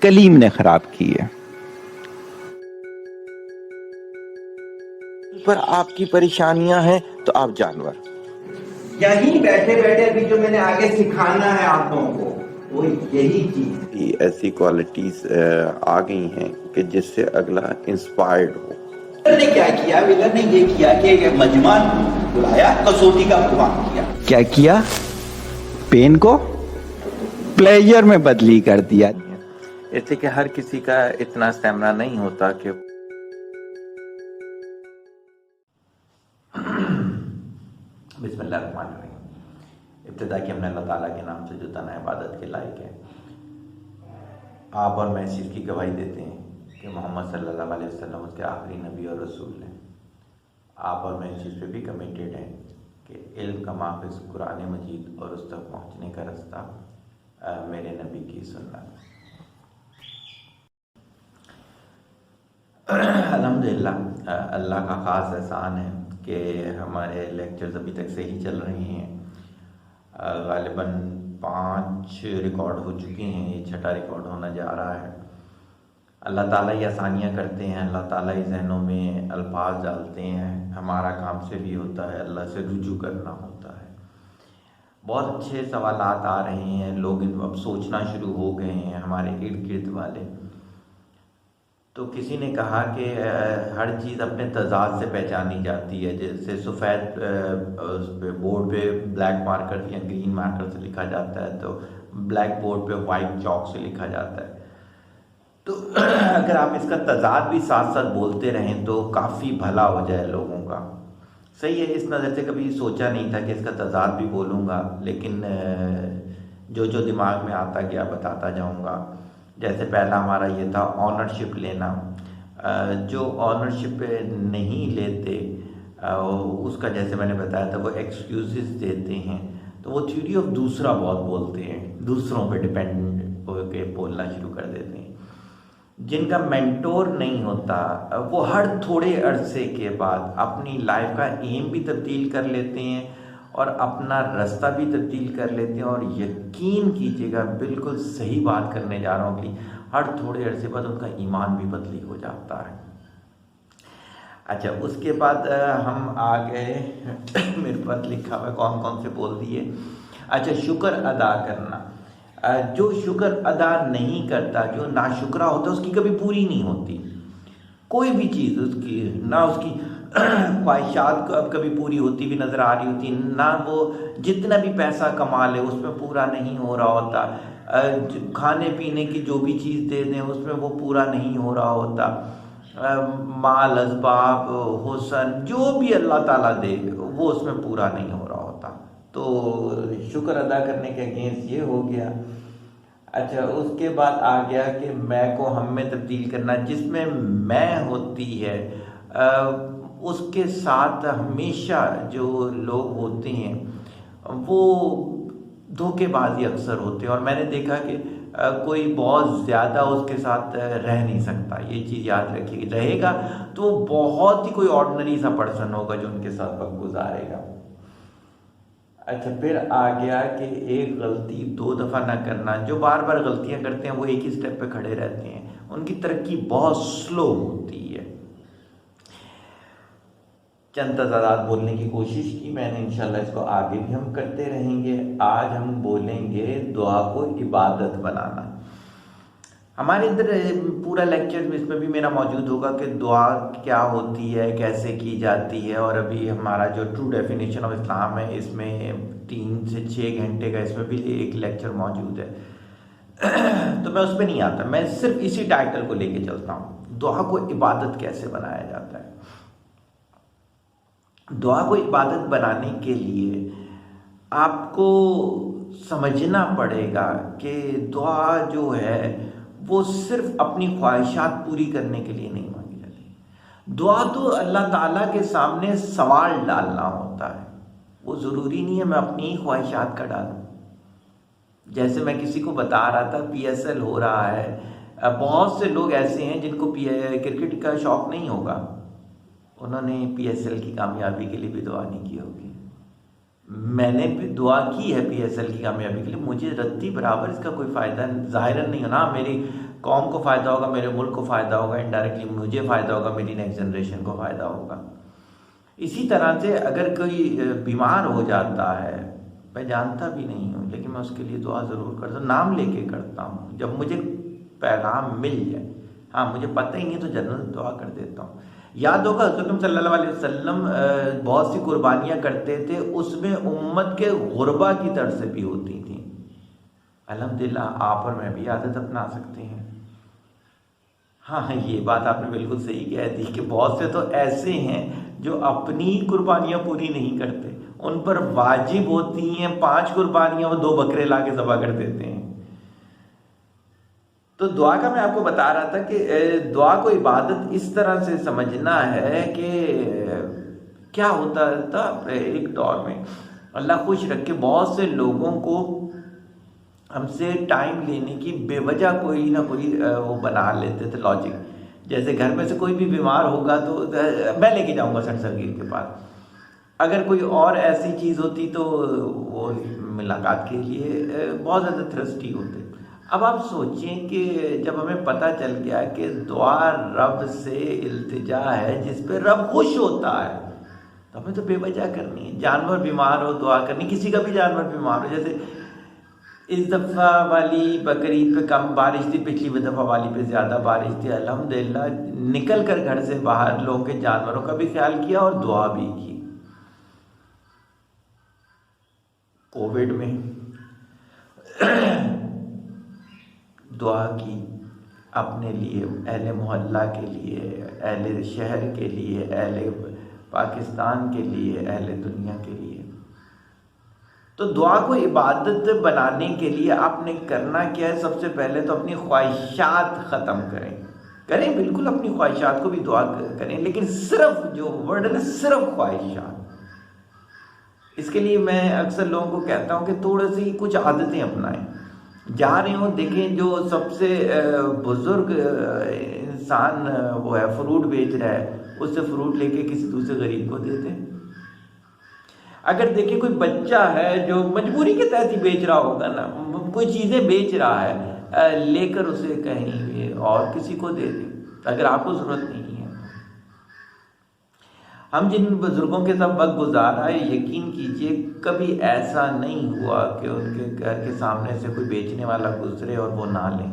کلیم نے خراب کی ہے۔ پر آپ کی پریشانیاں ہیں تو آپ جانور یہیں بیٹھے بیٹھے ابھی جو میں نے آگے سکھانا ہے آپ لوگوں کو وہ یہی چیز، ایسی کوالٹیز آ گئی ہیں کہ جس سے اگلا انسپائرڈ ہو۔ ولر نے کیا کیا؟ ولر نے یہ کیا کہ مجمع بلایا، کسوٹی کا پروگرام کیا کیا پین کو پلیجر میں بدلی کر دیا۔ اس لیے کہ ہر کسی کا اتنا اسٹیمنا نہیں ہوتا کہ بسم اللہ الرحمن الرحیم۔ ابتدا کی ہم نے اللہ تعالیٰ کے نام سے جو تنہا عبادت کے لائق ہے، آپ اور میں اس چیز کی گواہی دیتے ہیں کہ محمد صلی اللہ علیہ وسلم اس کے آخری نبی اور رسول ہیں۔ آپ اور میں اس چیز پہ بھی کمیٹیڈ ہیں کہ علم کا ماخذ قرآن مجید اور اس تک پہنچنے کا رستہ میرے نبی کی سنت۔ الحمدللہ اللہ کا خاص احسان ہے کہ ہمارے لیکچرز ابھی تک صحیح چل رہے ہیں۔ غالباً 5 ریکارڈ ہو چکے ہیں، یہ 6واں ریکارڈ ہونا جا رہا ہے۔ اللہ تعالیٰ یہ آسانیاں کرتے ہیں، اللہ تعالیٰ ہی ذہنوں میں الفاظ ڈالتے ہیں، ہمارا کام سے بھی ہوتا ہے، اللہ سے رجوع کرنا ہوتا ہے۔ بہت اچھے سوالات آ رہے ہیں، لوگ اب سوچنا شروع ہو گئے ہیں ہمارے ارد گرد والے۔ تو کسی نے کہا کہ ہر چیز اپنے تضاد سے پہچانی جاتی ہے، جیسے سفید بورڈ پہ بلیک مارکر یا گرین مارکر سے لکھا جاتا ہے تو بلیک بورڈ پہ وائٹ چاک سے لکھا جاتا ہے۔ تو اگر آپ اس کا تضاد بھی ساتھ ساتھ بولتے رہیں تو کافی بھلا ہو جائے لوگوں کا۔ صحیح ہے، اس نظر سے کبھی سوچا نہیں تھا کہ اس کا تضاد بھی بولوں گا، لیکن جو دماغ میں آتا گیا بتاتا جاؤں گا۔ جیسے پہلا ہمارا یہ تھا آنرشپ لینا۔ جو آنرشپ نہیں لیتے اس کا جیسے میں نے بتایا تھا وہ ایکسکیوزز دیتے ہیں، تو وہ تھیوری آف دوسرا بہت بولتے ہیں، دوسروں پہ ڈپینڈ ہو کے بولنا شروع کر دیتے ہیں۔ جن کا مینٹور نہیں ہوتا وہ ہر تھوڑے عرصے کے بعد اپنی لائف کا ایم بھی تبدیل کر لیتے ہیں اور اپنا رستہ بھی تبدیل کر لیتے ہیں، اور یقین کیجیے گا بالکل صحیح بات کرنے جا رہا ہوں کہ ہر تھوڑے عرصے بعد ان کا ایمان بھی بدلی ہو جاتا ہے۔ اچھا، اس کے بعد ہم آ گئے میرے پاس لکھا ہوا ہے کون کون سے بول دیے۔ اچھا، شکر ادا کرنا۔ جو شکر ادا نہیں کرتا، جو ناشکرا ہوتا ہے، اس کی کبھی پوری نہیں ہوتی کوئی بھی چیز، اس کی نہ اس کی خواہشات کبھی پوری ہوتی بھی نظر آ رہی ہوتی، نہ وہ جتنا بھی پیسہ کما لے اس میں پورا نہیں ہو رہا ہوتا، کھانے پینے کی جو بھی چیز دے دیں اس میں وہ پورا نہیں ہو رہا ہوتا، مال اسباب حسن جو بھی اللہ تعالیٰ دے وہ اس میں پورا نہیں ہو رہا ہوتا۔ تو شکر ادا کرنے کے اگینسٹ یہ ہو گیا۔ اچھا، اس کے بعد آ گیا کہ میں کو ہم میں تبدیل کرنا، جس میں میں ہوتی ہے اس کے ساتھ ہمیشہ جو لوگ ہوتے ہیں وہ دھوکے بازی اکثر ہوتے ہیں، اور میں نے دیکھا کہ کوئی بہت زیادہ اس کے ساتھ رہ نہیں سکتا۔ یہ چیز یاد رکھیے، رہے گا تو بہت ہی کوئی آرڈنری سا پرسن ہوگا جو ان کے ساتھ وقت گزارے گا۔ اچھا، پھر آ گیا کہ ایک غلطی 2 دفعہ نہ کرنا۔ جو بار بار غلطیاں کرتے ہیں وہ ایک ہی سٹیپ پہ کھڑے رہتے ہیں، ان کی ترقی بہت سلو ہوتی ہے۔ چند تضادات بولنے کی کوشش کی میں نے، انشاءاللہ اس کو آگے بھی ہم کرتے رہیں گے۔ آج ہم بولیں گے دعا کو عبادت بنانا۔ ہمارے ادھر پورا لیکچر اس میں بھی میرا موجود ہوگا کہ دعا کیا ہوتی ہے، کیسے کی جاتی ہے، اور ابھی ہمارا جو ٹرو ڈیفینیشن آف اسلام ہے اس میں 3 سے 6 گھنٹے کا اس میں بھی ایک لیکچر موجود ہے، تو میں اس پہ نہیں آتا، میں صرف اسی ٹائٹل کو لے کے چلتا ہوں، دعا کو عبادت کیسے بنایا جاتا ہے۔ دعا کو عبادت بنانے کے لیے آپ کو سمجھنا پڑے گا کہ دعا جو ہے وہ صرف اپنی خواہشات پوری کرنے کے لیے نہیں مانگی جاتی۔ دعا تو اللہ تعالیٰ کے سامنے سوال ڈالنا ہوتا ہے، وہ ضروری نہیں ہے میں اپنی ہی خواہشات کا ڈالوں۔ جیسے میں کسی کو بتا رہا تھا پی ایس ایل ہو رہا ہے، بہت سے لوگ ایسے ہیں جن کو کرکٹ کا شوق نہیں ہوگا، انہوں نے پی ایس ایل کی کامیابی کے لیے بھی دعا نہیں کی ہوگی۔ میں نے بھی دعا کی ہے پی ایس ایل کی کامیابی کے لیے، مجھے رتی برابر اس کا کوئی فائدہ ظاہراً نہیں ہونا، میری قوم کو فائدہ ہوگا، میرے ملک کو فائدہ ہوگا، انڈائریکٹلی مجھے فائدہ ہوگا، میری نیکسٹ جنریشن کو فائدہ ہوگا۔ اسی طرح سے اگر کوئی بیمار ہو جاتا ہے، میں جانتا بھی نہیں ہوں لیکن میں اس کے لیے دعا ضرور کرتا ہوں، نام لے کے کرتا ہوں، جب مجھے پیغام مل جائے، ہاں مجھے پتہ ہی نہیں تو جنرل دعا کر دیتا ہوں۔ یاد ہوگا حضرت صلی اللہ علیہ وسلم بہت سی قربانیاں کرتے تھے، اس میں امت کے غربا کی طرف سے بھی ہوتی تھیں۔ الحمدللہ آپ اور میں بھی عادت اپنا سکتے ہیں۔ ہاں یہ بات آپ نے بالکل صحیح کہہ دی کہ بہت سے تو ایسے ہیں جو اپنی قربانیاں پوری نہیں کرتے، ان پر واجب ہوتی ہیں 5 قربانیاں، وہ 2 بکرے لا کے ذبح کر دیتے ہیں۔ تو دعا کا میں آپ کو بتا رہا تھا کہ دعا کو عبادت اس طرح سے سمجھنا ہے کہ کیا ہوتا تھا ایک دور میں، اللہ خوش رکھے، بہت سے لوگوں کو ہم سے ٹائم لینے کی بے وجہ کوئی نہ کوئی وہ بنا لیتے تھے لاجک۔ جیسے گھر میں سے کوئی بھی بیمار ہوگا تو میں لے کے جاؤں گا سر سرگیر کے پاس، اگر کوئی اور ایسی چیز ہوتی تو وہ ملاقات کے لیے بہت زیادہ تھرسٹی ہوتے۔ اب آپ سوچیں کہ جب ہمیں پتہ چل گیا کہ دعا رب سے التجا ہے جس پہ رب خوش ہوتا ہے، تو ہمیں تو بے وجہ کرنی ہے۔ جانور بیمار ہو دعا کرنی، کسی کا بھی جانور بیمار ہو، جیسے اس دفعہ والی بقرعید پہ کم بارش تھی، پچھلی دفعہ والی پہ زیادہ بارش تھی، الحمدللہ نکل کر گھر سے باہر لوگوں کے جانوروں کا بھی خیال کیا اور دعا بھی کی۔ کووڈ میں دعا کی اپنے لیے، اہل محلہ کے لیے، اہل شہر کے لیے، اہل پاکستان کے لیے، اہل دنیا کے لیے۔ تو دعا کو عبادت بنانے کے لیے آپ نے کرنا کیا ہے؟ سب سے پہلے تو اپنی خواہشات ختم کریں، بالکل اپنی خواہشات کو بھی دعا کریں، لیکن صرف جو ورڈ ہے نا، صرف خواہشات۔ اس کے لیے میں اکثر لوگوں کو کہتا ہوں کہ تھوڑی سی کچھ عادتیں اپنائیں۔ جا رہے ہوں دیکھیں جو سب سے بزرگ انسان وہ ہے فروٹ بیچ رہا ہے، اس سے فروٹ لے کے کسی دوسرے غریب کو دے دیں۔ اگر دیکھیں کوئی بچہ ہے جو مجبوری کے تحت ہی بیچ رہا ہوگا نا، کوئی چیزیں بیچ رہا ہے، لے کر اسے کہیں اور کسی کو دے دیں اگر آپ کو ضرورت نہیں ہے۔ ہم جن بزرگوں کے ساتھ وقت گزارا ہے، یقین کیجئے کبھی ایسا نہیں ہوا کہ ان کے گھر کے سامنے سے کوئی بیچنے والا گزرے اور وہ نہ لیں،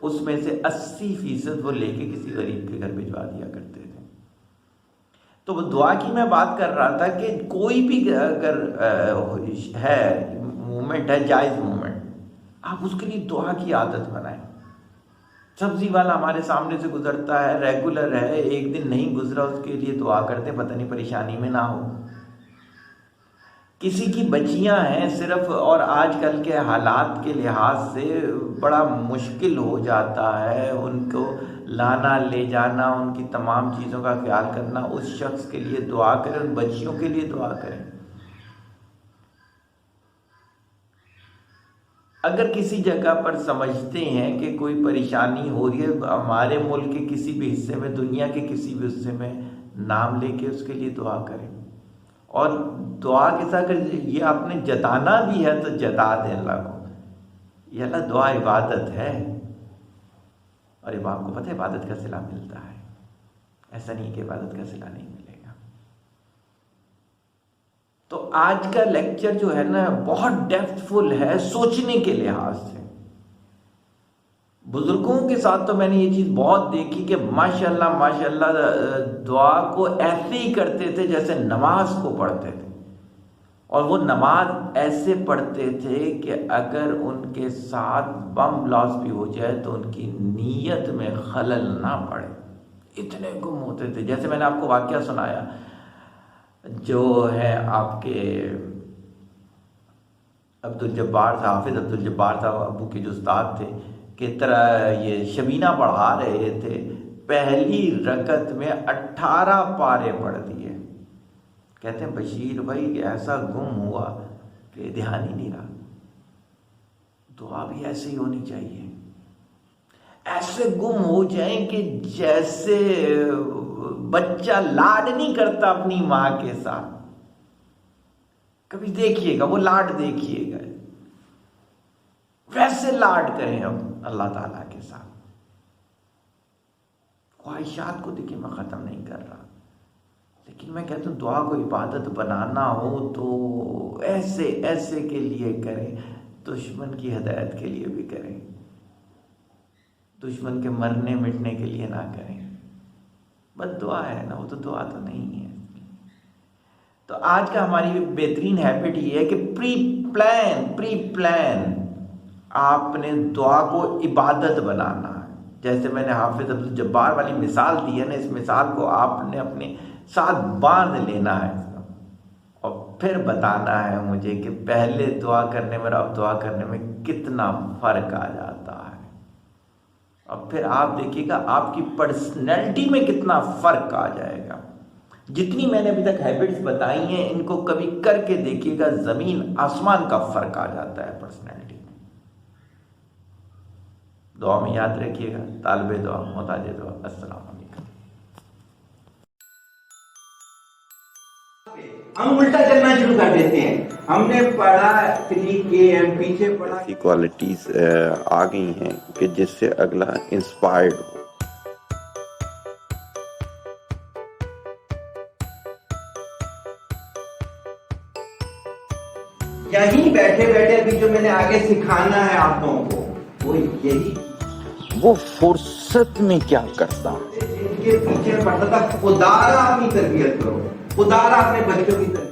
اس میں سے 80% وہ لے کے کسی غریب کے گھر بھجوا دیا کرتے تھے۔ تو وہ دعا کی میں بات کر رہا تھا کہ کوئی بھی اگر ہے مومنٹ ہے، جائز مومنٹ، آپ اس کے لیے دعا کی عادت بنائیں۔ سبزی والا ہمارے سامنے سے گزرتا ہے، ریگولر ہے، ایک دن نہیں گزرا، اس کے لیے دعا کرتے پتہ نہیں پریشانی میں نہ ہو۔ کسی کی بچیاں ہیں صرف، اور آج کل کے حالات کے لحاظ سے بڑا مشکل ہو جاتا ہے ان کو لانا لے جانا، ان کی تمام چیزوں کا خیال کرنا، اس شخص کے لیے دعا کریں، ان بچیوں کے لیے دعا کریں۔ اگر کسی جگہ پر سمجھتے ہیں کہ کوئی پریشانی ہو رہی ہے ہمارے ملک کے کسی بھی حصے میں، دنیا کے کسی بھی حصے میں، نام لے کے اس کے لیے دعا کریں، اور دعا کے ساتھ اگر یہ آپ نے جتانا بھی ہے تو جتا دیں اللہ کو، یہ اللہ دعا عبادت ہے، اور آپ کو پتہ ہے عبادت کا صلہ ملتا ہے، ایسا نہیں کہ عبادت کا صلہ نہیں ملے گا۔ تو آج کا لیکچر جو ہے نا بہت ڈیپتھ فل ہے سوچنے کے لحاظ سے۔ بزرگوں کے ساتھ تو میں نے یہ چیز بہت دیکھی کہ ماشاءاللہ دعا کو ایسے ہی کرتے تھے جیسے نماز کو پڑھتے تھے، اور وہ نماز ایسے پڑھتے تھے کہ اگر ان کے ساتھ بم بلاسٹ بھی ہو جائے تو ان کی نیت میں خلل نہ پڑے، اتنے گم ہوتے تھے۔ جیسے میں نے آپ کو واقعہ سنایا جو ہے آپ کے عبدالجبار صاحب، حافظ عبدالجبار صاحب ابو کے جو استاد تھے، کہ طرح یہ شبینہ پڑھا رہے تھے، پہلی رکعت میں 18 پارے پڑھ دیے۔ کہتے ہیں بشیر بھائی ایسا گم ہوا کہ دھیان ہی نہیں رہا۔ دعا بھی ایسے ہی ہونی چاہیے، ایسے گم ہو جائیں کہ جیسے بچہ لاڈ نہیں کرتا اپنی ماں کے ساتھ، کبھی دیکھیے گا وہ لاڈ، دیکھیے گا ویسے لاڈ کریں ہم۔ اللہ تعالیٰ کے ساتھ. خواہشات کو دیکھیں میں ختم نہیں کر رہا، لیکن میں کہتا ہوں دعا کو عبادت بنانا ہو تو ایسے ایسے کے لیے کریں، دشمن کی ہدایت کے لیے بھی کریں، دشمن کے مرنے مٹنے کے لیے نہ کریں. بس دعا ہے نا، وہ تو دعا تو نہیں ہے. تو آج کا ہماری بہترین ہیبٹ یہ ہے کہ پری پلان آپ نے دعا کو عبادت بنانا ہے. جیسے میں نے حافظ عبدالجبار والی مثال دی ہے نا، اس مثال کو آپ نے اپنے ساتھ باندھ لینا ہے اور پھر بتانا ہے مجھے کہ پہلے دعا کرنے میں اور اب دعا کرنے میں کتنا فرق آ جاتا ہے. اور پھر آپ دیکھیے گا آپ کی پرسنالٹی میں کتنا فرق آ جائے گا. جتنی میں نے ابھی تک ہیبٹس بتائی ہیں ان کو کبھی کر کے دیکھیے گا، زمین آسمان کا فرق آ جاتا ہے پرسنالٹی میں. دعا میں یاد رکھیے گا، طالب دعا محتاج دعا. السلام علیکم. ہم الٹا چلنا شروع کر دیتے ہیں. ہم نے پڑھا 3 پیچھے پڑھا. ایسی کوالٹیز آ گئی ہیں کہ جس سے اگلا انسپائرڈ ہو. یہیں بیٹھے بیٹھے ابھی جو میں نے آگے سکھانا ہے آپ لوگوں کو وہ یہی. وہ فرصت میں کیا کرتا، جن کے پیچھے پڑھتا تھا خدا را اپنی تربیت کرو، خدا را اپنے بچوں کی تربیت